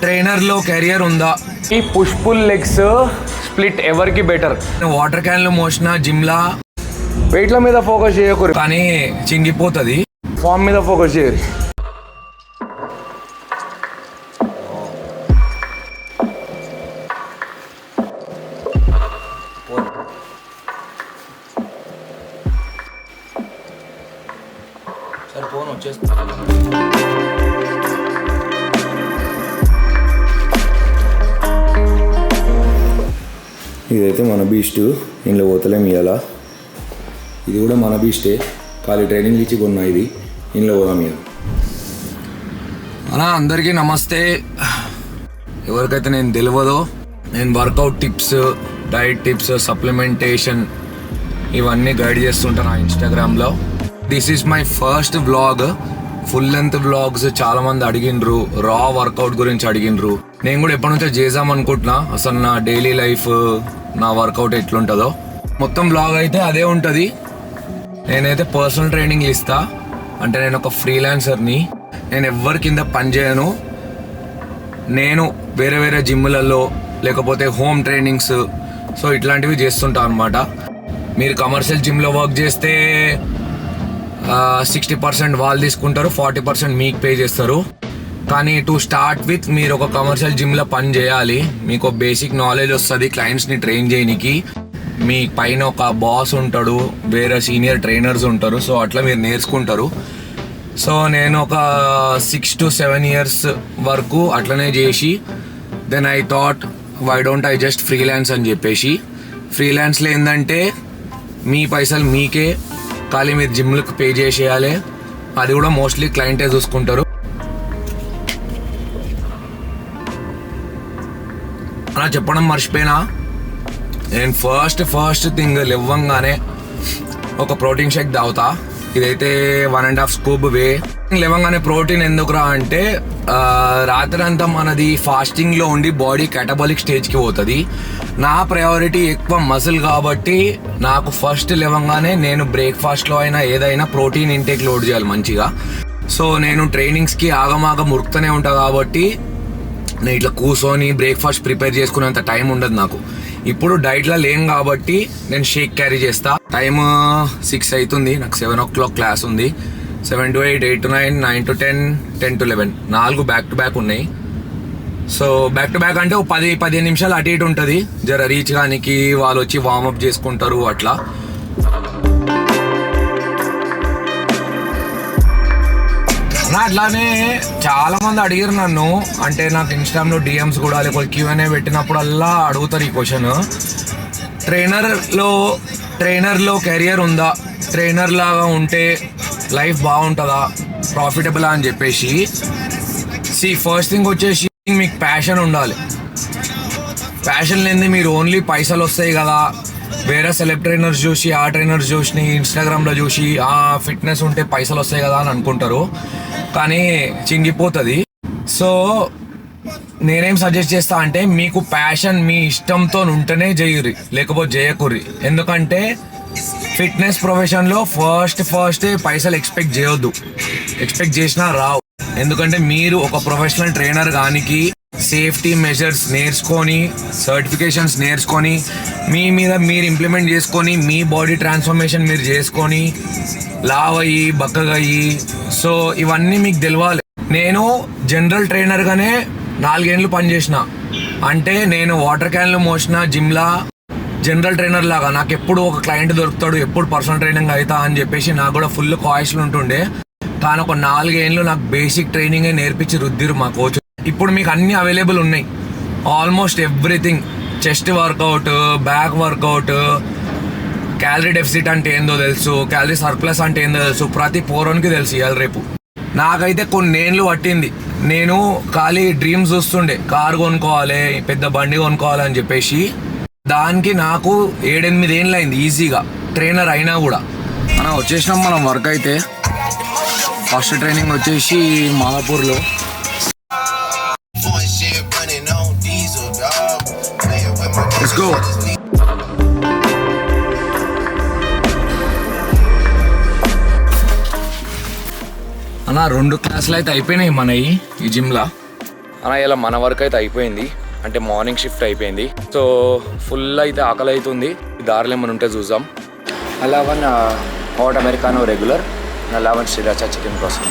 Trainer లో career ఉందా? ఈ పుష్ పుల్ లెగ్స్ స్ప్లిట్ ఎవరికి బెటర్? వాటర్ క్యాన్లు మోసిన జిమ్లా వెయిట్ల మీద ఫోకస్ చేయకూడదు, కానీ చింగిపోతుంది. ఫామ్ మీద ఫోకస్ చేయరు. ఫోన్ వచ్చేస్తా. ఇదైతే మన బీస్ట్, ఇంట్లో పోతలేం ఇవాళ. ఇది కూడా మన బీస్టే, ఖాళీ ట్రైనింగ్ ఇచ్చి కొన్నా. ఇది ఇంట్లో పోదాం ఇక. అలా అందరికీ నమస్తే. ఎవరికైతే నేను తెలియదో, నేను workout tips, diet tips, supplementation ఇవన్నీ గైడ్ చేస్తుంటాను నా ఇన్స్టాగ్రామ్లో. This is my first vlog, full length vlogs. చాలా మంది అడిగిండ్రు, రా వర్కౌట్ గురించి అడిగిండ్రు. నేను కూడా ఎప్పటి నుంచో చేద్దాం అనుకుంటున్నా, అసలు నా డైలీ లైఫ్, నా వర్కౌట్ ఎట్లుంటుందో మొత్తం వ్లాగ్ అయితే అదే ఉంటుంది. నేనైతే పర్సనల్ ట్రైనింగ్ ఇస్తా, అంటే నేను ఒక ఫ్రీలాన్సర్ని. నేను ఎవరి కింద పని చేయను. నేను వేరే వేరే జిమ్లలో లేకపోతే హోమ్ ట్రైనింగ్స్, సో ఇట్లాంటివి చేస్తుంటా అనమాట. మీరు కమర్షియల్ జిమ్లో వర్క్ చేస్తే 60% వాళ్ళు తీసుకుంటారు, 40% మీకు పే చేస్తారు. కానీ టు స్టార్ట్ విత్ మీరు ఒక కమర్షియల్ జిమ్లో పని చేయాలి. మీకు బేసిక్ నాలెడ్జ్ వస్తుంది క్లయింట్స్ని ట్రైన్ చేయడానికి. మీ పైన ఒక బాస్ ఉంటాడు, వేరే సీనియర్ ట్రైనర్స్ ఉంటారు, సో అట్లా మీరు నేర్చుకుంటారు. సో నేను ఒక 6 to 7 years వరకు అట్లనే చేసి, then I thought why don't I just freelance అని చెప్పేసి. ఫ్రీలాన్స్లో ఏంటంటే మీ పైసలు మీకే, ఖాళీ మీరు జిమ్లకు పే చేసేయాలి. అది కూడా మోస్ట్లీ క్లయింటే చూసుకుంటారు. అలా చెప్పడం మర్చిపోయినా, నేను ఫస్ట్ థింగ్ లేవంగానే ఒక ప్రోటీన్ షేక్ తాగుతా. ఇదైతే 1.5 scoop వే. లేవంగానే ప్రోటీన్ ఎందుకురా అంటే, రాత్రి అంతా మనది ఫాస్టింగ్లో ఉండి బాడీ క్యాటబాలిక్ స్టేజ్కి పోతుంది. నా ప్రయారిటీ ఎక్కువ మజిల్ కాబట్టి నాకు ఫస్ట్ లేవంగానే నేను బ్రేక్ఫాస్ట్లో అయినా ఏదైనా ప్రోటీన్ ఇంటేక్ లోడ్ చేయాలి మంచిగా. సో నేను ట్రైనింగ్స్కి ఆగమాగం ఉరుకుతూనే ఉంటా కాబట్టి నేను ఇట్లా కూర్చొని బ్రేక్ఫాస్ట్ ప్రిపేర్ చేసుకునేంత టైం ఉండదు నాకు. ఇప్పుడు డైట్లో లేను కాబట్టి నేను షేక్ క్యారీ చేస్తా. టైమ్ 6 అవుతుంది, నాకు 7 o'clock క్లాస్ ఉంది. 7 to 8, 8 to 9, 9 to 10, 10 to 11, 4 back to back ఉన్నాయి. సో బ్యాక్ టు బ్యాక్ అంటే 10-15 నిమిషాలు అటు ఇటు ఉంటుంది, జర రీచ్ కానికి. వాళ్ళు వచ్చి వార్మప్ చేసుకుంటారు అట్లా. అట్లానే చాలా మంది అడిగారు నన్ను, అంటే నాకు ఇన్స్టాగ్రామ్లో డిఎమ్స్ కూడా లేకపోతే Q&A పెట్టినప్పుడల్లా అడుగుతారు ఈ క్వశ్చన్. ట్రైనర్లో కెరియర్ ఉందా? ట్రైనర్ లాగా ఉంటే లైఫ్ బాగుంటుందా, ప్రాఫిటబులా అని చెప్పేసి. ఫస్ట్ థింగ్ వచ్చేసి మీకు ప్యాషన్ ఉండాలి. ప్యాషన్ లేనిది మీరు ఓన్లీ పైసలు వస్తాయి కదా, వేరే సెలెబ్ ట్రైనర్స్ చూసి, ఆ ట్రైనర్స్ చూసి, ఇన్స్టాగ్రామ్లో చూసి ఆ ఫిట్నెస్ ఉంటే పైసలు వస్తాయి కదా అని అనుకుంటారు, కానీ చింగిపోతుంది. సో నేనేం సజెస్ట్ చేస్తా అంటే, మీకు ప్యాషన్ మీ ఇష్టంతో ఉంటేనే చేయరు, లేకపోతే చేయకుర్రి. ఎందుకంటే ఫిట్నెస్ ప్రొఫెషన్లో ఫస్ట్ పైసలు ఎక్స్పెక్ట్ చేయొద్దు. ఎక్స్పెక్ట్ చేసినా రావు. ఎందుకంటే మీరు ఒక ప్రొఫెషనల్ ట్రైనర్ గానికి సేఫ్టీ మెజర్స్ నేర్చుకొని, సర్టిఫికేషన్స్ నేర్చుకొని, మీ మీద మీరు ఇంప్లిమెంట్ చేసుకొని, మీ బాడీ ట్రాన్స్ఫర్మేషన్ మీరు చేసుకొని, లావ్ అయ్యి బక్కగా అయ్యి, సో ఇవన్నీ మీకు తెలవాలి. నేను జనరల్ ట్రైనర్గానే 4 ఏళ్ళు పనిచేసిన. అంటే నేను వాటర్ క్యాన్లు మోసిన జిమ్లా జనరల్ ట్రైనర్ లాగా నాకు ఎప్పుడు ఒక క్లయింట్ దొరుకుతాడు, ఎప్పుడు పర్సనల్ ట్రైనింగ్ అవుతా అని చెప్పేసి నాకు కూడా ఫుల్ కాయిస్లు ఉంటుండే. కానీ ఒక 4 ఏళ్ళు నాకు బేసిక్ ట్రైనింగే నేర్పించి రుద్దిరు మా కోచ్. ఇప్పుడు మీకు అన్నీ అవైలబుల్ ఉన్నాయి, almost everything. Chest workout, back workout, calorie deficit అంటే ఏందో తెలుసు, క్యాలరీ సర్ప్లస్ అంటే ఏందో తెలుసు, ప్రతి పోరోన్కి తెలుసు ఇవాళ రేపు. నాకైతే కొన్ని ఏళ్ళు పట్టింది. నేను ఖాళీ డ్రీమ్స్ చూస్తుండే, కారు కొనుక్కోవాలి, పెద్ద బండి కొనుక్కోవాలి అని చెప్పేసి. దానికి నాకు 7-8 ఏళ్ళు అయింది ఈజీగా ట్రైనర్ అయినా కూడా. మనం వచ్చేసినాం మనం వర్క్ అయితే. ఫస్ట్ ట్రైనింగ్ వచ్చేసి మాదాపూర్లో. Let's go. అన్న 2 క్లాసులు అయితే అయిపోయినాయి మనవి ఈ జిమ్లా. అన్న ఇలా మన వర్క్ అయితే అయిపోయింది, అంటే మార్నింగ్ షిఫ్ట్ అయిపోయింది. సో ఫుల్ అయితే ఆకలి అవుతుంది. దారిలో ఏమైనా ఉంటే చూద్దాం. అలా వన్ హాట్ అమెరికానో రెగ్యులర్, అలా వన్ శ్రీరాచా చికెన్ కోసం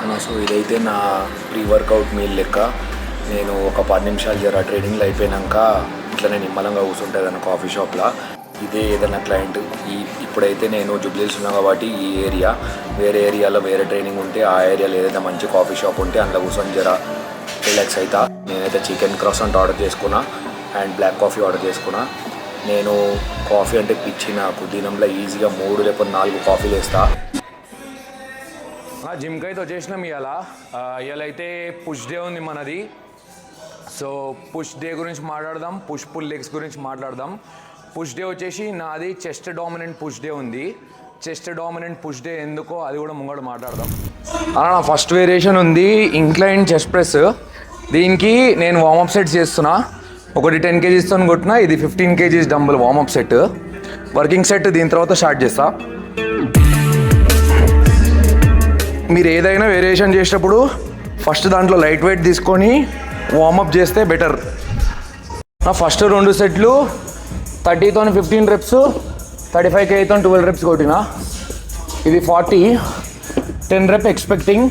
అన్న. సో ఇదైతే నా ప్రీ వర్కౌట్ మీల్ లెక్క. నేను ఒక 10 నిమిషాలు జర ట్రైనింగ్లో అయిపోయాక ఇట్లనే నిమ్మలంగా కూర్చుంటుంది అన్న కాఫీ షాప్లో. ఇదే ఏదైనా క్లయింట్ ఇప్పుడైతే నేను జూబ్లీహిల్స్ ఉన్నా కాబట్టి ఈ ఏరియా, వేరే ఏరియాలో వేరే ట్రైనింగ్ ఉంటే ఆ ఏరియాలో ఏదైతే మంచి కాఫీ షాప్ ఉంటే అందులో కూర్చొని జర రిలాక్స్ అవుతా. నేనైతే చికెన్ క్రాసెంట్ ఆర్డర్ చేసుకున్నా అండ్ బ్లాక్ కాఫీ ఆర్డర్ చేసుకున్నా. నేను కాఫీ అంటే పిచ్చి నాకు. దినంలో ఈజీగా 3 లేకపోతే 4 కాఫీలు వేస్తా. జిమ్కి అయితే వచ్చేసినాం. ఇవాళ అయితే పుష్ డే ఉంది మనది. సో పుష్ డే గురించి మాట్లాడదాం, పుష్ పుల్ లెగ్స్ గురించి మాట్లాడదాం. పుష్ డే వచ్చేసి నాది చెస్ట్ డామినెంట్ పుష్ డే ఉంది. చెస్ట్ డామినెంట్ పుష్ డే ఎందుకో అది కూడా ముంగడు మాట్లాడదాం. నా ఫస్ట్ వేరియేషన్ ఉంది ఇంక్లైన్ చెస్ట్ ప్రెస్. దీనికి నేను వార్మప్ సెట్ చేస్తున్నా. ఒకటి 10 kgs కొట్టినా, ఇది 15 kgs dumbbell warmup set. Working set దీని తర్వాత స్టార్ట్ చేస్తా. మీరు ఏదైనా వేరియేషన్ చేసేటప్పుడు ఫస్ట్ దాంట్లో లైట్ వెయిట్ తీసుకొని వార్మప్ చేస్తే బెటర్. నా ఫస్ట్ 2 సెట్లు 30తో 15 reps, 35kgతో 12 reps కొట్టినా. ఇది 40, 10 rep ఎక్స్పెక్టింగ్.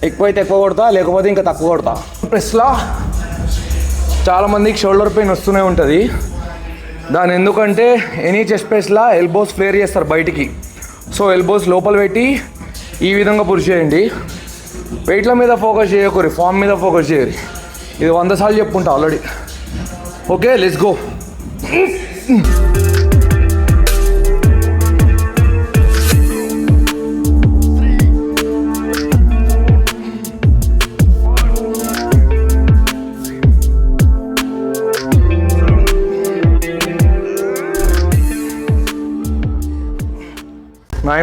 ఎక్కువైతే ఎక్కువ కొడతా, లేకపోతే ఇంకా తక్కువ కొడతా. ప్రెస్లో చాలామందికి షోల్డర్ పెయిన్ వస్తూనే ఉంటుంది. దాని ఎందుకంటే ఎనీ చెస్ట్ ప్రెస్లో ఎల్బోస్ ఫ్లేర్ చేస్తారు బయటికి. సో ఎల్బోస్ లోపల పెట్టి ఈ విధంగా పుష్ చేయండి. వెయిట్ల మీద ఫోకస్ చేయకూరి, ఫామ్ మీద ఫోకస్ చేయరు. ఇది 100 సార్లు చెప్పుకుంటా already. Okay, let's go.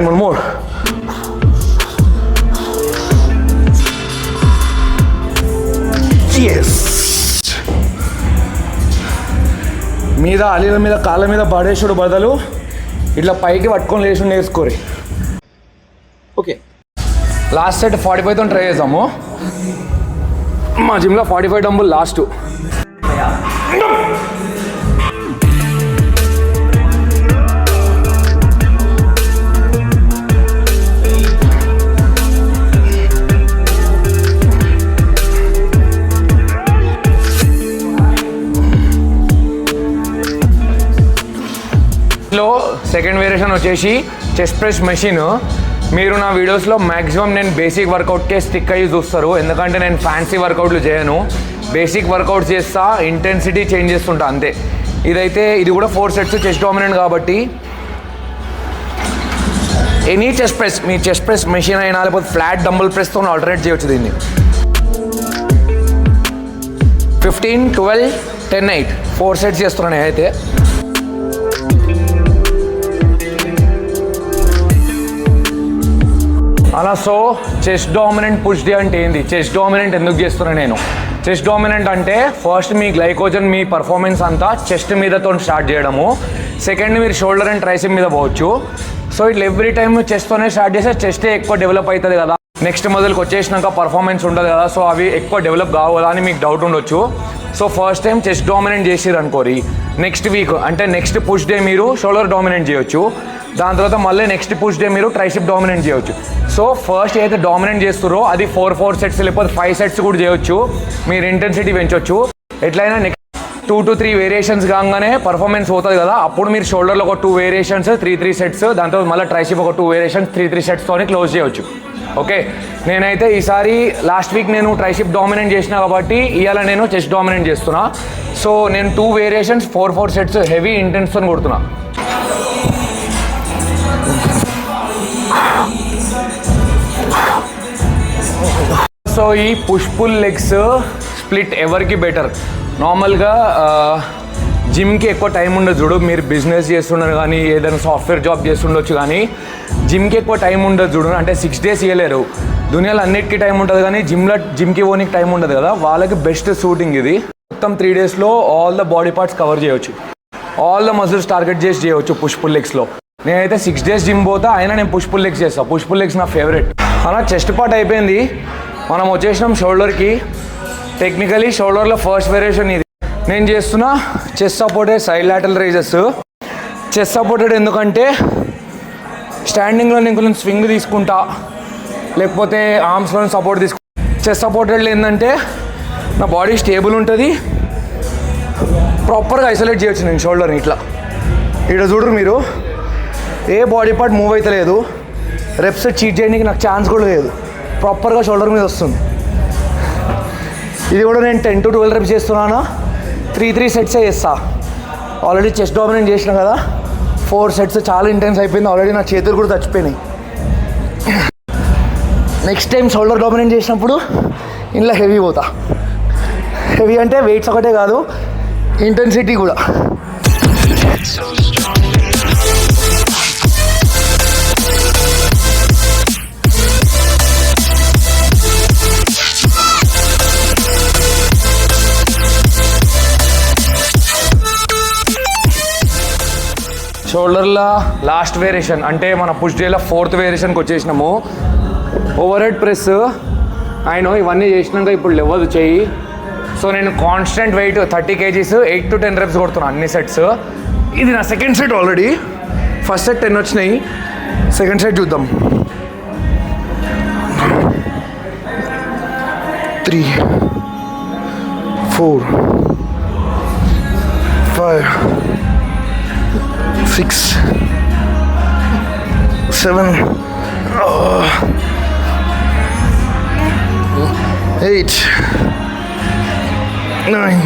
One more. Yes. మీద అలీల మీద కాళ్ళ మీద పడేసుడు బదులు ఇట్లా పైకి పట్టుకొని లేచి నేర్చుకోరి. ఓకే, లాస్ట్ సెట్ 45తో ట్రై చేద్దాము. మా జిమ్లో 45 డంబుల్ లాస్ట్. సెకండ్ వేరియేషన్ వచ్చేసి చెస్ట్ ప్రెస్ మెషిన్. మీరు నా వీడియోస్లో మ్యాక్సిమం నేను బేసిక్ వర్కౌట్కే స్టిక్ అయ్యి చూస్తారు, ఎందుకంటే నేను ఫ్యాన్సీ వర్కౌట్లు చేయను. బేసిక్ వర్కౌట్స్ చేస్తా, ఇంటెన్సిటీ చేంజ్ చేస్తుంటా అంతే. ఇది కూడా 4 sets చెస్ట్ డామినెంట్ కాబట్టి ఎనీ చెస్ట్ ప్రెస్, మీ చెస్ట్ ప్రెస్ మెషిన్ అయినా లేకపోతే ఫ్లాట్ డంబుల్ ప్రెస్తో ఆల్టర్నేట్ చేయొచ్చు దీన్ని. 15, 12, 10, 8 4 sets చేస్తున్నాను అయితే. అలా so chest dominant push day అంటే ఏంది, చెస్ట్ డామినెంట్ ఎందుకు చేస్తున్నాను నేను? చెస్ట్ డామినెంట్ అంటే ఫస్ట్ మీ గ్లైకోజన్, మీ పర్ఫార్మెన్స్ అంతా చెస్ట్ మీదతో స్టార్ట్ చేయడము. సెకండ్ మీరు షోల్డర్ అండ్ ట్రైసెప్ మీద పోవచ్చు. సో ఇట్లా ఎవ్రీ టైమ్ చెస్ట్తోనే స్టార్ట్ చేస్తే చెస్టే ఎక్కువ డెవలప్ అవుతుంది కదా. నెక్స్ట్ మొదలుకి వచ్చేసినాక పర్ఫార్మెన్స్ ఉండదు కదా, సో అవి ఎక్కువ డెవలప్ కావాలా అని మీకు డౌట్ ఉండొచ్చు. So first time chest dominant చేసిరు అనుకోరి, నెక్స్ట్ వీక్ అంటే నెక్స్ట్ పుష్ డే మీరు షోల్డర్ డామినెంట్ చేయొచ్చు. దాని తర్వాత మళ్ళీ నెక్స్ట్ పుష్ డే మీరు ట్రైసెప్ డామినెంట్ చేయొచ్చు. సో ఫస్ట్ ఏదైతే డామినెంట్ చేస్తారో అది 4 sets లేకపోతే 5 sets కూడా చేయొచ్చు. మీరు ఇంటెన్సిటీ పెంచవచ్చు. ఎట్లయినా నెక్స్ట్ 2 to 3 వేరియేషన్స్ కాగానే పర్ఫార్మెన్స్ అవుతుంది కదా, అప్పుడు మీరు షోల్డర్లో ఒక 2 వేరియేషన్స్ 3 sets, దాని తర్వాత మళ్ళీ ట్రైసెప్ ఒక 2 వేరియేషన్స్ 3 setsతో క్లోజ్ చేయొచ్చు. ఓకే, నేనైతే ఈసారి లాస్ట్ వీక్ నేను ట్రైసెప్ డామినెంట్ చేసిన కాబట్టి ఇవాళ నేను చెస్ట్ డామినెంట్ చేస్తున్నా. సో నేను 2 వేరియేషన్స్ 4 sets హెవీ ఇంటెన్స్తో కొడుతున్నా. సో ఈ పుష్ పుల్ లెగ్స్ స్ప్లిట్ ఎవరికి బెటర్? నార్మల్గా జిమ్కి ఎక్కువ టైం ఉండదు చూడు, మీరు బిజినెస్ చేస్తున్నారు కానీ ఏదైనా సాఫ్ట్వేర్ జాబ్ చేస్తుండొచ్చు, కానీ జిమ్కి ఎక్కువ టైం ఉండదు చూడు. అంటే 6 days ఇవ్వలేరు. దునియాలో అన్నిటికీ టైం ఉంటుంది కానీ జిమ్కి పోనీకి టైం ఉండదు కదా, వాళ్ళకి బెస్ట్ సూటింగ్ ఇది. మొత్తం 3 daysలో all the body parts cover చేయొచ్చు, ఆల్ ద మజిల్స్ టార్గెట్ చేసి చేయవచ్చు పుష్ పుల్ లెగ్స్లో. నేనైతే 6 days జిమ్ పోతా, అయినా నేను పుష్ పుల్ లెగ్స్ చేస్తాను. పుష్ పుల్ లెగ్స్ నా ఫేవరెట్. అలా చెస్ట్ పార్ట్ అయిపోయింది. మనం వచ్చేసినాం షోల్డర్కి. టెక్నికలీ షోల్డర్లో ఫస్ట్ వేరియేషన్ ఇది. నేను చేస్తున్నా chest supported side lateral raises. Chest supported ఎందుకంటే స్టాండింగ్లో నేను కొంచెం స్వింగ్ తీసుకుంటా, లేకపోతే ఆర్మ్స్లో సపోర్ట్ తీసుకుంటా. చెస్ట్ సపోర్టెడ్ ఏంటంటే నా బాడీ స్టేబుల్ ఉంటుంది, ప్రాపర్గా ఐసోలేట్ చేయొచ్చు నేను షోల్డర్ని. ఇట్లా ఇక్కడ చూడరు మీరు, ఏ బాడీ పార్ట్ మూవ్ అయితే లేదు, రెప్స్ చీట్ చేయడానికి నాకు ఛాన్స్ కూడా లేదు, ప్రాపర్గా షోల్డర్ మీద వస్తుంది. ఇది కూడా నేను 10 to 12 రెప్స్ చేస్తున్నాను. 3 సెట్సే చేస్తా. ఆల్రెడీ చెస్ట్ డామినేట్ చేసిన కదా, 4 సెట్స్ చాలా ఇంటెన్స్ అయిపోయింది. ఆల్రెడీ నా చేతులు కూడా చచ్చిపోయినాయి. నెక్స్ట్ టైం షోల్డర్ డామినేట్ చేసినప్పుడు ఇంట్లో హెవీ పోతా. హెవీ అంటే వెయిట్స్ ఒకటే కాదు, ఇంటెన్సిటీ కూడా. షోల్డర్లో లాస్ట్ వేరియేషన్ అంటే మన పుష్ డేలో 4th వేరియేషన్కి వచ్చేసినాము. Overhead press. ఆయన ఇవన్నీ చేసినాక ఇప్పుడు లేవదు చెయ్యి. సో నేను constant weight 30 kgs 8 to 10 reps కొడుతున్నాను అన్ని సెట్స్. ఇది నా second set. Already first set 10 వచ్చినాయి, సెకండ్ సెట్ చూద్దాం. 3 4 5 6 7 8 9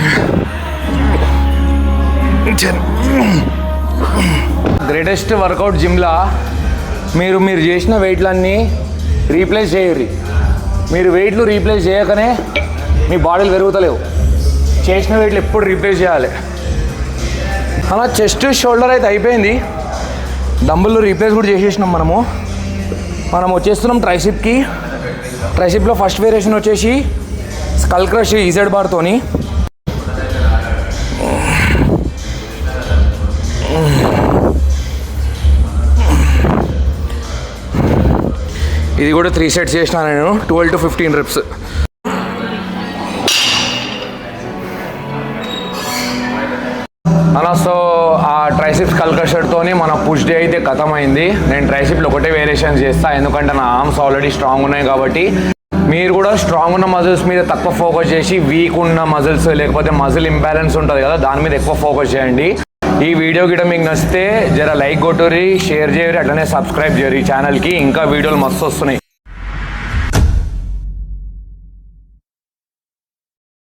10. గ్రేటెస్ట్ వర్కౌట్ జిమ్లా మీరు చేసిన వెయిట్లన్నీ రీప్లేస్ చేయరు. మీరు వెయిట్లు రీప్లేస్ చేయకనే మీ బాడీలు పెరుగుతలేవు. చేసిన వెయిట్లు ఎప్పుడు రీప్లేస్ చేయాలి. అలా చెస్ట్ షోల్డర్ అయితే అయిపోయింది. డంబుల్ రీప్లేస్ కూడా చేసేసినాం మనం వచ్చేస్తున్నాం ట్రైసిప్కి. ట్రైసిప్లో ఫస్ట్ వేరియేషన్ వచ్చేసి స్కల్ క్రష్ ఈజెడ్ బార్తోని. ఇది కూడా 3 సెట్స్ చేసిన నేను, 12 to 15 రెప్స్. అలా సో ఆ ట్రైసిప్స్ కల్కషర్తోని మన పుష్ డే అయితే ఖతమైంది. నేను ట్రైసిప్లో ఒకటే వేరియేషన్ చేస్తాను, ఎందుకంటే నా ఆర్మ్స్ ఆల్రెడీ స్ట్రాంగ్ ఉన్నాయి కాబట్టి. మీరు కూడా స్ట్రాంగ్ ఉన్న మజిల్స్ మీద తక్కువ ఫోకస్ చేసి వీక్ ఉన్న మజిల్స్ లేకపోతే మజిల్ ఇంబ్యాలెన్స్ ఉంటుంది కదా, దాని మీద ఎక్కువ ఫోకస్ చేయండి. ఈ వీడియో గిట్ట మీకు నచ్చితే జర లైక్ కొట్టుర్రి, షేర్ చేయరు, అట్లనే సబ్స్క్రైబ్ చేయరు ఈ ఛానల్కి. ఇంకా వీడియోలు మస్తు వస్తున్నాయి.